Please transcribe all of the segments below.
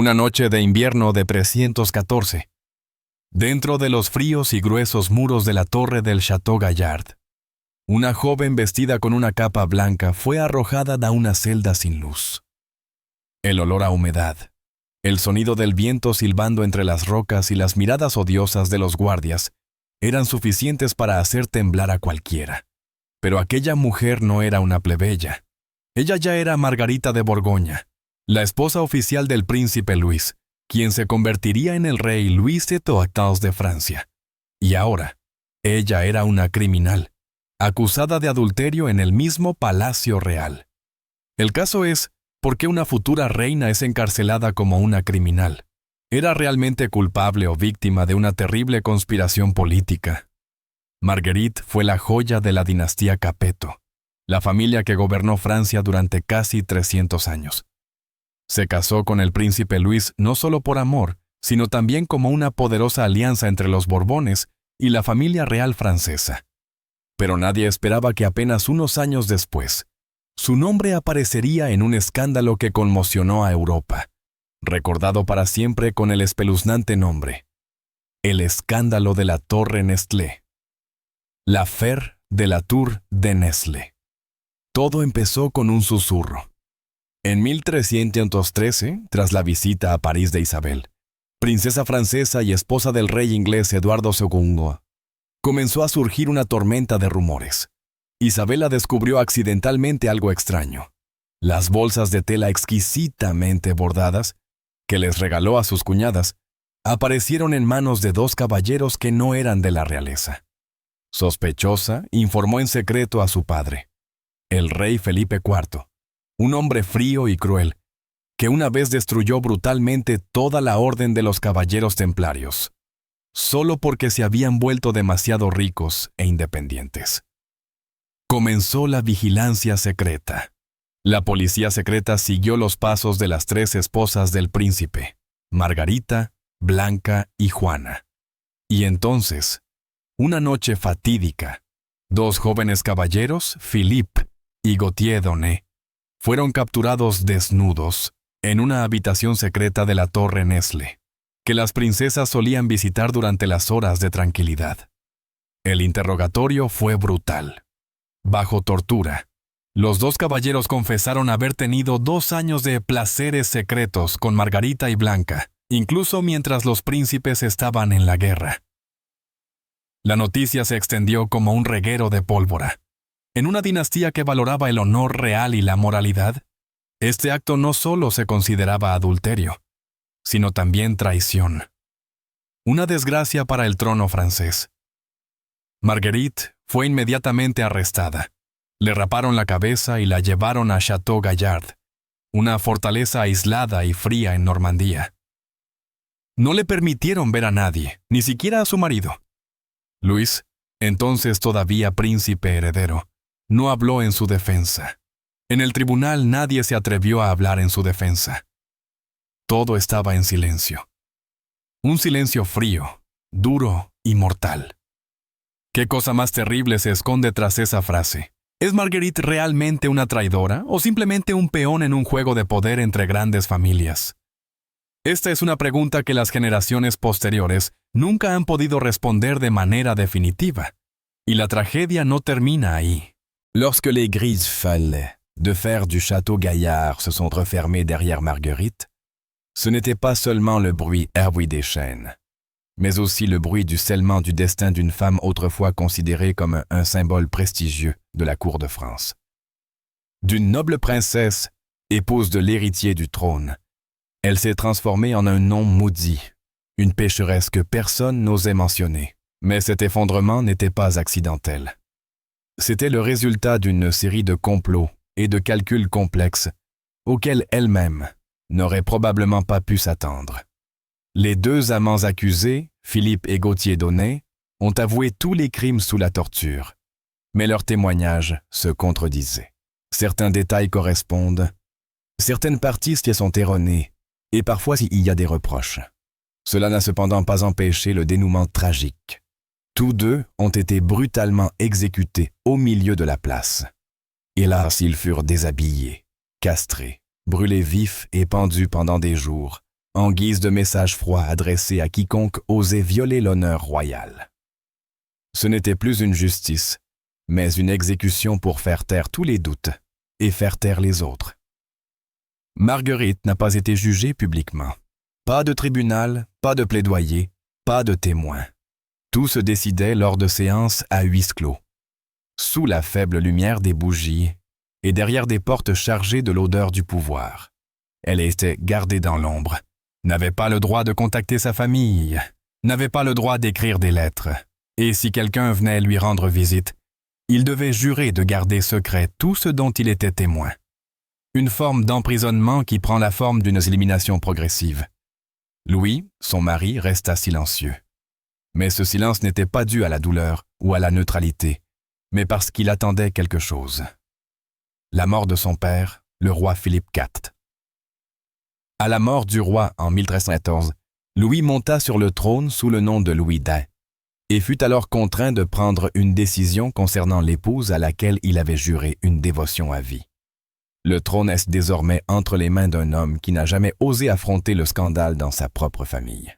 Una noche de invierno de 314. Dentro de los fríos y gruesos muros de la torre del Château Gaillard, una joven vestida con una capa blanca fue arrojada a una celda sin luz. El olor a humedad, el sonido del viento silbando entre las rocas y las miradas odiosas de los guardias eran suficientes para hacer temblar a cualquiera. Pero aquella mujer no era una plebeya. Ella ya era Margarita de Borgoña, la esposa oficial del príncipe Luis, quien se convertiría en el rey Luis XIV de Francia. Y ahora, ella era una criminal, acusada de adulterio en el mismo Palacio Real. El caso es, ¿por qué una futura reina es encarcelada como una criminal? ¿Era realmente culpable o víctima de una terrible conspiración política? Marguerite fue la joya de la dinastía Capeto, la familia que gobernó Francia durante casi 300 años. Se casó con el príncipe Luis no solo por amor, sino también como una poderosa alianza entre los Borbones y la familia real francesa. Pero nadie esperaba que apenas unos años después, su nombre aparecería en un escándalo que conmocionó a Europa, recordado para siempre con el espeluznante nombre: el escándalo de la Torre Nestlé. L'affaire de la Tour de Nestlé. Todo empezó con un susurro. En 1313, tras la visita a París de Isabel, princesa francesa y esposa del rey inglés Eduardo II, comenzó a surgir una tormenta de rumores. Isabela descubrió accidentalmente algo extraño: las bolsas de tela exquisitamente bordadas, que les regaló a sus cuñadas, aparecieron en manos de dos caballeros que no eran de la realeza. Sospechosa, informó en secreto a su padre, el rey Felipe IV, un hombre frío y cruel, que una vez destruyó brutalmente toda la orden de los caballeros templarios, solo porque se habían vuelto demasiado ricos e independientes. Comenzó la vigilancia secreta. La policía secreta siguió los pasos de las tres esposas del príncipe, Margarita, Blanca y Juana. Y entonces, una noche fatídica, dos jóvenes caballeros, Philippe y Gauthier d'Aunay, fueron capturados desnudos en una habitación secreta de la Torre Nestlé, que las princesas solían visitar durante las horas de tranquilidad. El interrogatorio fue brutal. Bajo tortura, los dos caballeros confesaron haber tenido 2 años de placeres secretos con Margarita y Blanca, incluso mientras los príncipes estaban en la guerra. La noticia se extendió como un reguero de pólvora. En una dinastía que valoraba el honor real y la moralidad, este acto no solo se consideraba adulterio, sino también traición. Una desgracia para el trono francés. Marguerite fue inmediatamente arrestada. Le raparon la cabeza y la llevaron a Château Gaillard, una fortaleza aislada y fría en Normandía. No le permitieron ver a nadie, ni siquiera a su marido. Luis, entonces todavía príncipe heredero, no habló en su defensa. En el tribunal nadie se atrevió a hablar en su defensa. Todo estaba en silencio. Un silencio frío, duro y mortal. ¿Qué cosa más terrible se esconde tras esa frase? ¿Es Marguerite realmente una traidora o simplemente un peón en un juego de poder entre grandes familias? Esta es una pregunta que las generaciones posteriores nunca han podido responder de manera definitiva. Y la tragedia no termina ahí. Lorsque les grises falles de fer du château Gaillard se sont refermées derrière Marguerite, ce n'était pas seulement le bruit herboui des chaînes, mais aussi le bruit du scellement du destin d'une femme autrefois considérée comme un symbole prestigieux de la cour de France. D'une noble princesse, épouse de l'héritier du trône, elle s'est transformée en un nom maudit, une pécheresse que personne n'osait mentionner. Mais cet effondrement n'était pas accidentel. C'était le résultat d'une série de complots et de calculs complexes auxquels elle-même n'aurait probablement pas pu s'attendre. Les deux amants accusés, Philippe et Gauthier d'Aunay, ont avoué tous les crimes sous la torture, mais leurs témoignages se contredisaient. Certains détails correspondent, certaines parties sont erronées, et parfois il y a des reproches. Cela n'a cependant pas empêché le dénouement tragique. Tous deux ont été brutalement exécutés au milieu de la place. Hélas, ils furent déshabillés, castrés, brûlés vifs et pendus pendant des jours, en guise de message froid adressé à quiconque osait violer l'honneur royal. Ce n'était plus une justice, mais une exécution pour faire taire tous les doutes et faire taire les autres. Marguerite n'a pas été jugée publiquement. Pas de tribunal, pas de plaidoyer, pas de témoin. Tout se décidait lors de séances à huis clos, sous la faible lumière des bougies et derrière des portes chargées de l'odeur du pouvoir. Elle était gardée dans l'ombre, n'avait pas le droit de contacter sa famille, n'avait pas le droit d'écrire des lettres, et si quelqu'un venait lui rendre visite, il devait jurer de garder secret tout ce dont il était témoin. Une forme d'emprisonnement qui prend la forme d'une élimination progressive. Louis, son mari, resta silencieux. Mais ce silence n'était pas dû à la douleur ou à la neutralité, mais parce qu'il attendait quelque chose. La mort de son père, le roi Philippe IV. À la mort du roi en 1314, Louis monta sur le trône sous le nom de Louis d'Ain et fut alors contraint de prendre une décision concernant l'épouse à laquelle il avait juré une dévotion à vie. Le trône est désormais entre les mains d'un homme qui n'a jamais osé affronter le scandale dans sa propre famille.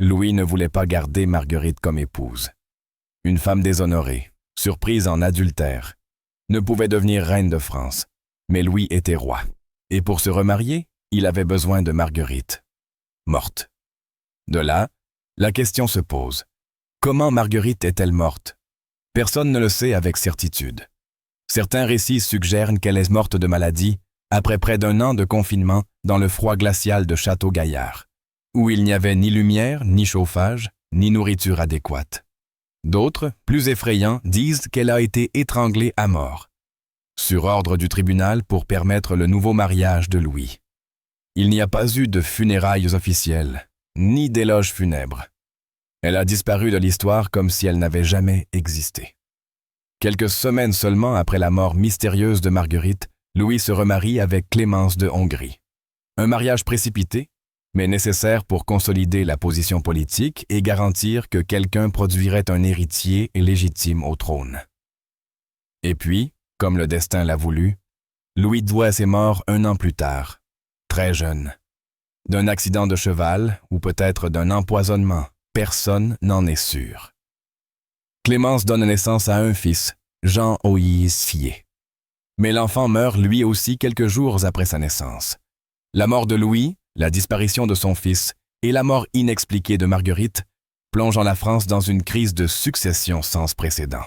Louis ne voulait pas garder Marguerite comme épouse. Une femme déshonorée, surprise en adultère, ne pouvait devenir reine de France, mais Louis était roi. Et pour se remarier, il avait besoin de Marguerite, morte. De là, la question se pose. Comment Marguerite est-elle morte? Personne ne le sait avec certitude. Certains récits suggèrent qu'elle est morte de maladie après près d'1 an de confinement dans le froid glacial de Château-Gaillard, où il n'y avait ni lumière, ni chauffage, ni nourriture adéquate. D'autres, plus effrayants, disent qu'elle a été étranglée à mort, sur ordre du tribunal pour permettre le nouveau mariage de Louis. Il n'y a pas eu de funérailles officielles, ni d'éloges funèbres. Elle a disparu de l'histoire comme si elle n'avait jamais existé. Quelques semaines seulement après la mort mystérieuse de Marguerite, Louis se remarie avec Clémence de Hongrie. Un mariage précipité, mais nécessaire pour consolider la position politique et garantir que quelqu'un produirait un héritier légitime au trône. Et puis, comme le destin l'a voulu, Louis XII est mort 1 an plus tard, très jeune. D'un accident de cheval ou peut-être d'un empoisonnement, personne n'en est sûr. Clémence donne naissance à un fils, Jean Oïse Fier. Mais l'enfant meurt lui aussi quelques jours après sa naissance. La mort de Louis, la disparition de son fils et la mort inexpliquée de Marguerite plongent la France dans une crise de succession sans précédent.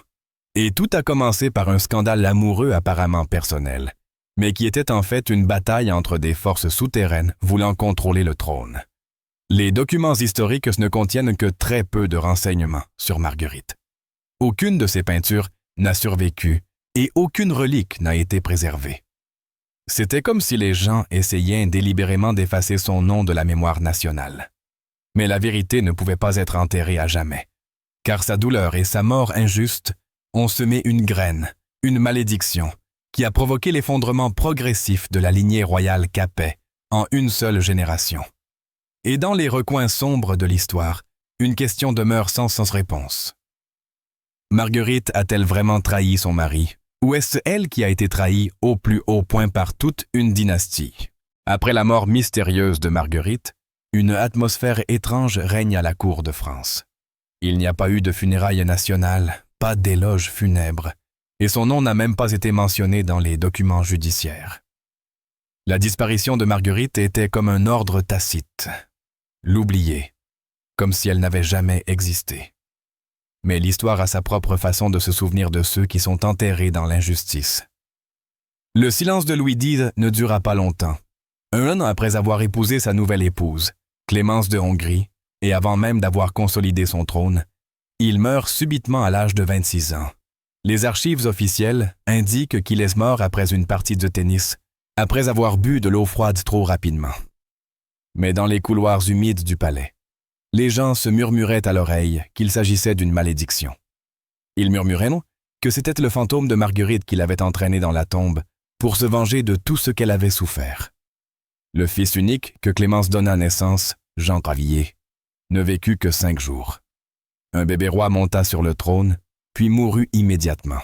Et tout a commencé par un scandale amoureux apparemment personnel, mais qui était en fait une bataille entre des forces souterraines voulant contrôler le trône. Les documents historiques ne contiennent que très peu de renseignements sur Marguerite. Aucune de ses peintures n'a survécu et aucune relique n'a été préservée. C'était comme si les gens essayaient délibérément d'effacer son nom de la mémoire nationale. Mais la vérité ne pouvait pas être enterrée à jamais, car sa douleur et sa mort injuste ont semé une graine, une malédiction, qui a provoqué l'effondrement progressif de la lignée royale Capet en une seule génération. Et dans les recoins sombres de l'histoire, une question demeure sans réponse. Marguerite a-t-elle vraiment trahi son mari? Ou est-ce elle qui a été trahie au plus haut point par toute une dynastie? Après la mort mystérieuse de Marguerite, une atmosphère étrange règne à la cour de France. Il n'y a pas eu de funérailles nationales, pas d'éloges funèbres, et son nom n'a même pas été mentionné dans les documents judiciaires. La disparition de Marguerite était comme un ordre tacite. L'oublier, comme si elle n'avait jamais existé. Mais l'histoire a sa propre façon de se souvenir de ceux qui sont enterrés dans l'injustice. Le silence de Louis X ne dura pas longtemps. 1 an après avoir épousé sa nouvelle épouse, Clémence de Hongrie, et avant même d'avoir consolidé son trône, il meurt subitement à l'âge de 26 ans. Les archives officielles indiquent qu'il est mort après une partie de tennis, après avoir bu de l'eau froide trop rapidement. Mais dans les couloirs humides du palais, les gens se murmuraient à l'oreille qu'il s'agissait d'une malédiction. Ils murmuraient que c'était le fantôme de Marguerite qui l'avait entraînée dans la tombe pour se venger de tout ce qu'elle avait souffert. Le fils unique que Clémence donna naissance, Jean Gravillier, ne vécut que 5 jours. Un bébé roi monta sur le trône, puis mourut immédiatement.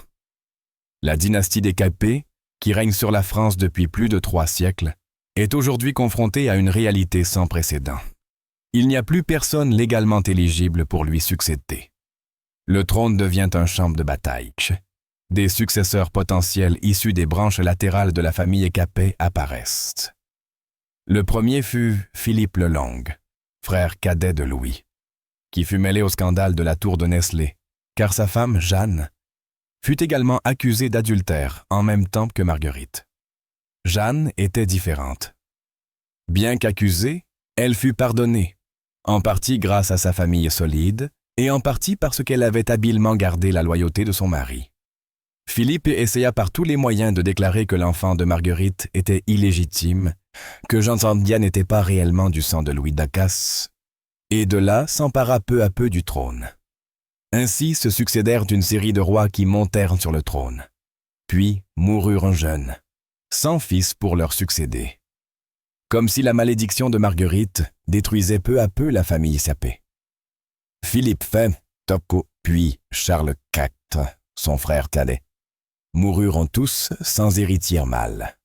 La dynastie des Capet, qui règne sur la France depuis plus de 3 siècles, est aujourd'hui confronté à une réalité sans précédent. Il n'y a plus personne légalement éligible pour lui succéder. Le trône devient un champ de bataille. Des successeurs potentiels issus des branches latérales de la famille Capet apparaissent. Le premier fut Philippe le Long, frère cadet de Louis, qui fut mêlé au scandale de la tour de Nestlé, car sa femme, Jeanne, fut également accusée d'adultère en même temps que Marguerite. Jeanne était différente. Bien qu'accusée, elle fut pardonnée, en partie grâce à sa famille solide et en partie parce qu'elle avait habilement gardé la loyauté de son mari. Philippe essaya par tous les moyens de déclarer que l'enfant de Marguerite était illégitime, que Jean Sandia n'était pas réellement du sang de Louis Dacasse, et de là s'empara peu à peu du trône. Ainsi se succédèrent une série de rois qui montèrent sur le trône, puis moururent jeunes, sans fils pour leur succéder. Comme si la malédiction de Marguerite détruisait peu à peu la famille Capet. Philippe V, Tocco, puis Charles IV, son frère cadet, moururent tous sans héritier mâle.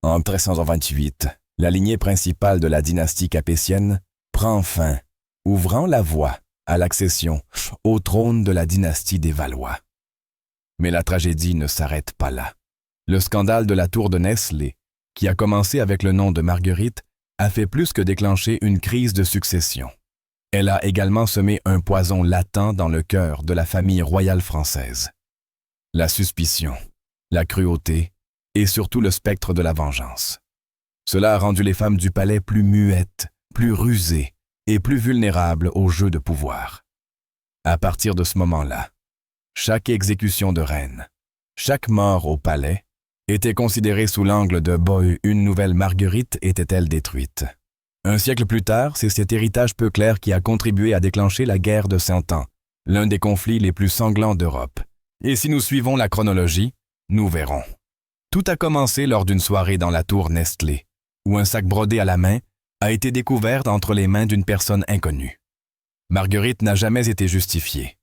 En 1328, la lignée principale de la dynastie capétienne prend fin, ouvrant la voie à l'accession au trône de la dynastie des Valois. Mais la tragédie ne s'arrête pas là. Le scandale de la tour de Nestlé, qui a commencé avec le nom de Marguerite, a fait plus que déclencher une crise de succession. Elle a également semé un poison latent dans le cœur de la famille royale française. La suspicion, la cruauté et surtout le spectre de la vengeance. Cela a rendu les femmes du palais plus muettes, plus rusées et plus vulnérables au jeu de pouvoir. À partir de ce moment-là, chaque exécution de reine, chaque mort au palais, était considérée sous l'angle de une nouvelle Marguerite était-elle détruite. Un siècle plus tard, c'est cet héritage peu clair qui a contribué à déclencher la guerre de 100 ans, l'un des conflits les plus sanglants d'Europe. Et si nous suivons la chronologie, nous verrons. Tout a commencé lors d'une soirée dans la tour Nestlé, où un sac brodé à la main a été découvert entre les mains d'une personne inconnue. Marguerite n'a jamais été justifiée.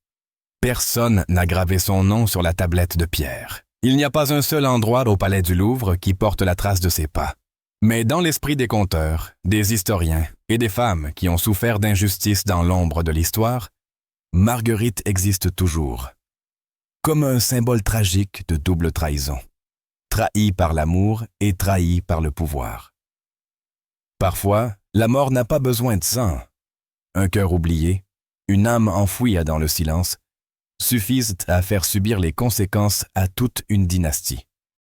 Personne n'a gravé son nom sur la tablette de pierre. Il n'y a pas un seul endroit au palais du Louvre qui porte la trace de ses pas. Mais dans l'esprit des conteurs, des historiens et des femmes qui ont souffert d'injustice dans l'ombre de l'histoire, Marguerite existe toujours, comme un symbole tragique de double trahison, trahie par l'amour et trahie par le pouvoir. Parfois, la mort n'a pas besoin de sang. Un cœur oublié, une âme enfouie dans le silence, suffisent à faire subir les conséquences à toute une dynastie.